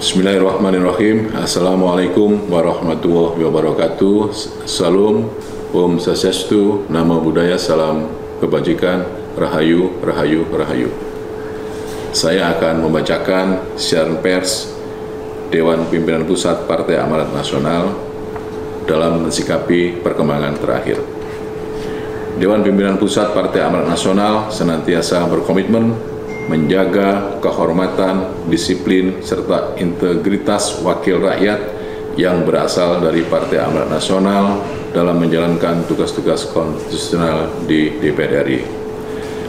Bismillahirrahmanirrahim. Assalamualaikum warahmatullahi wabarakatuh. Salam, Om Swastiastu, Namo Buddhaya, salam kebajikan, Rahayu, Rahayu, Rahayu. Saya akan membacakan siaran pers Dewan Pimpinan Pusat Partai Amanat Nasional dalam mensikapi perkembangan terakhir. Dewan Pimpinan Pusat Partai Amanat Nasional senantiasa berkomitmen menjaga kehormatan, disiplin, serta integritas wakil rakyat yang berasal dari Partai Amanat Nasional dalam menjalankan tugas-tugas konstitusional di DPR RI.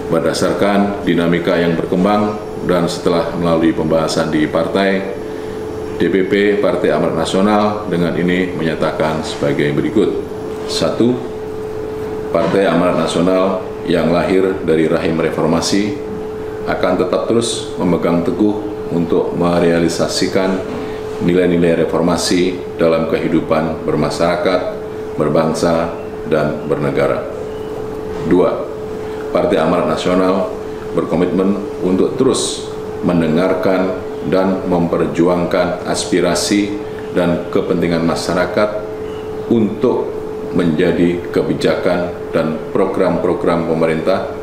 Berdasarkan dinamika yang berkembang dan setelah melalui pembahasan di partai, DPP Partai Amanat Nasional dengan ini menyatakan sebagai berikut. 1. Partai Amanat Nasional yang lahir dari rahim reformasi akan tetap terus memegang teguh untuk merealisasikan nilai-nilai reformasi dalam kehidupan bermasyarakat, berbangsa, dan bernegara. 2. Partai Amanat Nasional berkomitmen untuk terus mendengarkan dan memperjuangkan aspirasi dan kepentingan masyarakat untuk menjadi kebijakan dan program-program pemerintah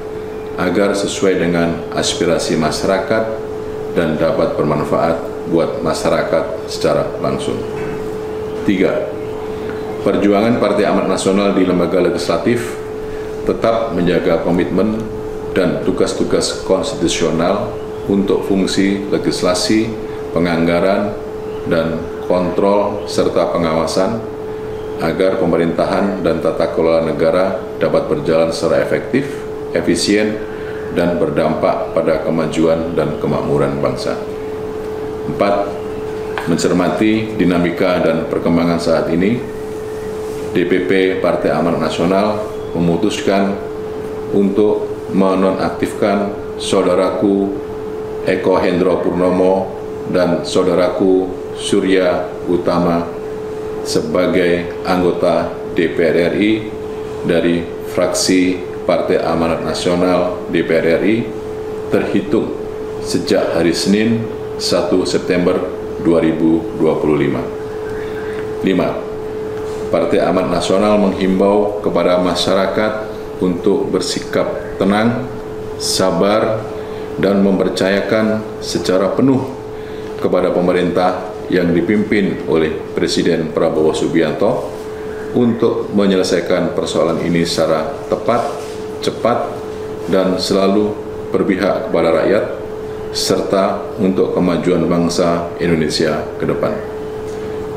agar sesuai dengan aspirasi masyarakat dan dapat bermanfaat buat masyarakat secara langsung. 3. Perjuangan Partai Amanat Nasional di lembaga legislatif tetap menjaga komitmen dan tugas-tugas konstitusional untuk fungsi legislasi, penganggaran, dan kontrol serta pengawasan agar pemerintahan dan tata kelola negara dapat berjalan secara efektif, efisien, dan berdampak pada kemajuan dan kemakmuran bangsa. 4. Mencermati dinamika dan perkembangan saat ini, DPP Partai Amanat Nasional memutuskan untuk menonaktifkan saudaraku Eko Hendro Purnomo dan saudaraku Surya Utama sebagai anggota DPR RI dari fraksi Partai Amanat Nasional DPR RI terhitung sejak hari Senin 1 September 2025. 5. Partai Amanat Nasional menghimbau kepada masyarakat untuk bersikap tenang, sabar, dan mempercayakan secara penuh kepada pemerintah yang dipimpin oleh Presiden Prabowo Subianto untuk menyelesaikan persoalan ini secara tepat, cepat, dan selalu berpihak kepada rakyat, serta untuk kemajuan bangsa Indonesia ke depan.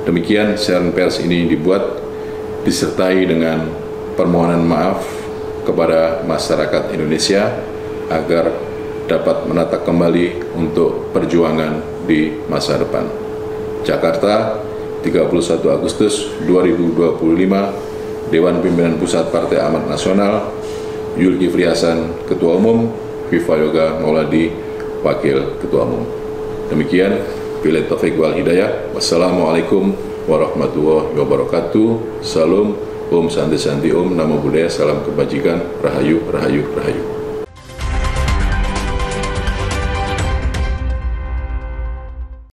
Demikian siaran pers ini dibuat disertai dengan permohonan maaf kepada masyarakat Indonesia agar dapat menata kembali untuk perjuangan di masa depan. Jakarta, 31 Agustus 2025, Dewan Pimpinan Pusat Partai Amanat Nasional, Zulkifli Hasan, Ketua Umum, Viva Yoga Mauladi, Wakil Ketua Umum. Demikian, billahi taufiq wal hidayah. Wassalamualaikum warahmatullahi wabarakatuh. Salam, Om Santi Santi Om, Namo Buddhaya, salam kebajikan, Rahayu, Rahayu, Rahayu.